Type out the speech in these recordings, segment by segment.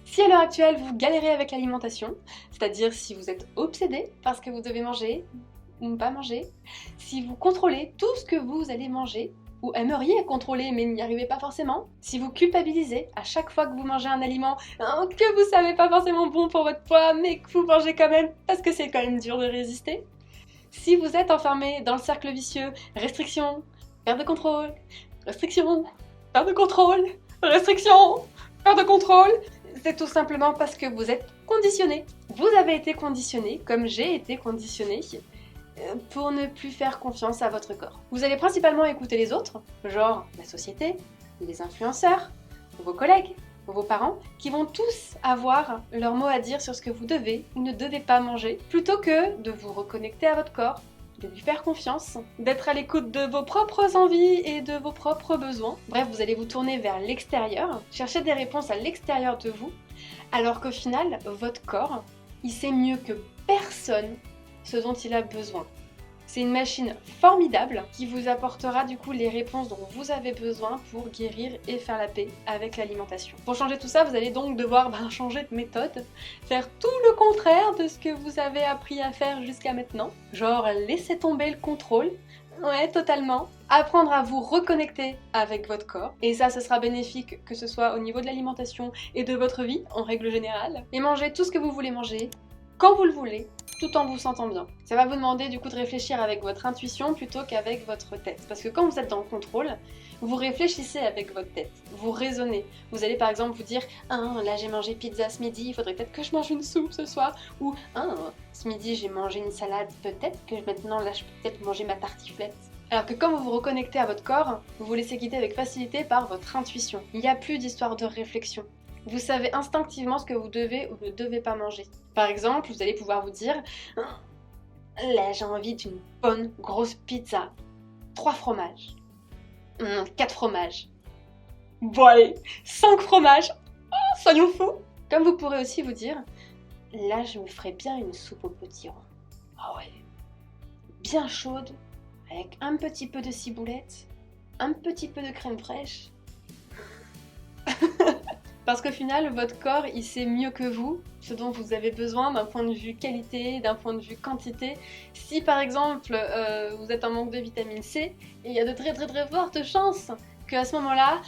Si à l'heure actuelle vous galérez avec l'alimentation, c'est-à-dire si vous êtes obsédé parce que vous devez manger ou ne pas manger, si vous contrôlez tout ce que vous allez manger, ou aimeriez contrôler mais n'y arrivez pas forcément, si vous culpabilisez à chaque fois que vous mangez un aliment que vous savez pas forcément bon pour votre poids mais que vous mangez quand même parce que c'est quand même dur de résister, si vous êtes enfermé dans le cercle vicieux, restriction, perte de contrôle, restriction, perte de contrôle, restriction, perte de contrôle, c'est tout simplement parce que vous êtes conditionné. Vous avez été conditionné, comme j'ai été conditionné, pour ne plus faire confiance à votre corps. Vous allez principalement écouter les autres, genre la société, les influenceurs, vos collègues, vos parents, qui vont tous avoir leur mot à dire sur ce que vous devez ou ne devez pas manger, plutôt que de vous reconnecter à votre corps, de lui faire confiance, d'être à l'écoute de vos propres envies et de vos propres besoins. Bref, vous allez vous tourner vers l'extérieur, chercher des réponses à l'extérieur de vous, alors qu'au final, votre corps, il sait mieux que personne ce dont il a besoin. C'est une machine formidable qui vous apportera du coup les réponses dont vous avez besoin pour guérir et faire la paix avec l'alimentation. Pour changer tout ça, vous allez donc devoir changer de méthode, faire tout le contraire de ce que vous avez appris à faire jusqu'à maintenant. Genre laisser tomber le contrôle, ouais totalement, apprendre à vous reconnecter avec votre corps, et ça ce sera bénéfique que ce soit au niveau de l'alimentation et de votre vie en règle générale, et manger tout ce que vous voulez manger, quand vous le voulez, tout en vous sentant bien. Ça va vous demander du coup de réfléchir avec votre intuition plutôt qu'avec votre tête. Parce que quand vous êtes dans le contrôle, vous réfléchissez avec votre tête, vous raisonnez. Vous allez par exemple vous dire « là j'ai mangé pizza ce midi, il faudrait peut-être que je mange une soupe ce soir. » Ou « ce midi j'ai mangé une salade, peut-être que maintenant là je peux peut-être manger ma tartiflette. » Alors que quand vous vous reconnectez à votre corps, vous vous laissez guider avec facilité par votre intuition. Il n'y a plus d'histoire de réflexion. Vous savez instinctivement ce que vous devez ou ne devez pas manger. Par exemple, vous allez pouvoir vous dire « là j'ai envie d'une bonne grosse pizza, 3 fromages, 4 fromages, bon allez, 5 fromages, soyons fous !» Comme vous pourrez aussi vous dire « là je me ferais bien une soupe au potiron, ah ouais, bien chaude, avec un petit peu de ciboulette, un petit peu de crème fraîche. » Parce qu'au final, votre corps, il sait mieux que vous ce dont vous avez besoin d'un point de vue qualité, d'un point de vue quantité. Si par exemple, vous êtes en manque de vitamine C, il y a de très fortes chances qu'à ce moment-là,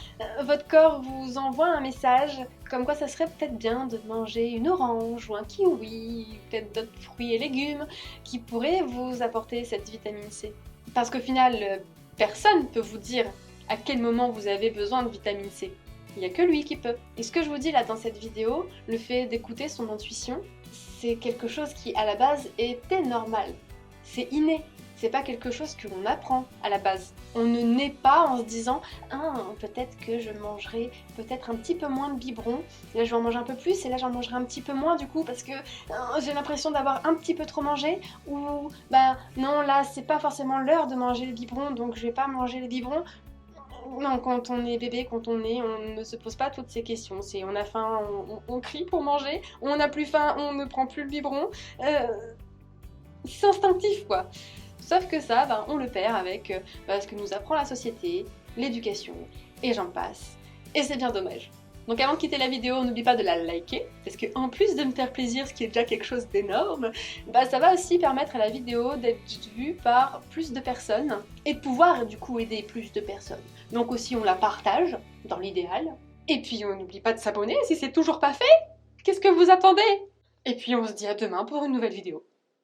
votre corps vous envoie un message comme quoi ça serait peut-être bien de manger une orange ou un kiwi, peut-être d'autres fruits et légumes qui pourraient vous apporter cette vitamine C. Parce qu'au final, personne ne peut vous dire à quel moment vous avez besoin de vitamine C. Il n'y a que lui qui peut. Et ce que je vous dis là dans cette vidéo, le fait d'écouter son intuition, c'est quelque chose qui à la base était normal. C'est inné. C'est pas quelque chose que l'on apprend à la base. On ne naît pas en se disant peut-être que je mangerai peut-être un petit peu moins de biberon. Là je vais en manger un peu plus et là j'en mangerai un petit peu moins du coup parce que j'ai l'impression d'avoir un petit peu trop mangé. Ou non là c'est pas forcément l'heure de manger les biberons donc je vais pas manger les biberons. Non, quand on est bébé, quand on est, on ne se pose pas toutes ces questions. C'est on a faim, on crie pour manger, on n'a plus faim, on ne prend plus le biberon. C'est instinctif quoi. Sauf que ça, on le perd avec ce que nous apprend la société, l'éducation, et j'en passe. Et c'est bien dommage. Donc avant de quitter la vidéo, n'oublie pas de la liker, parce que en plus de me faire plaisir, ce qui est déjà quelque chose d'énorme, ça va aussi permettre à la vidéo d'être vue par plus de personnes, et de pouvoir du coup aider plus de personnes. Donc aussi on la partage, dans l'idéal, et puis on n'oublie pas de s'abonner si c'est toujours pas fait. Qu'est-ce que vous attendez? Et puis on se dit à demain pour une nouvelle vidéo.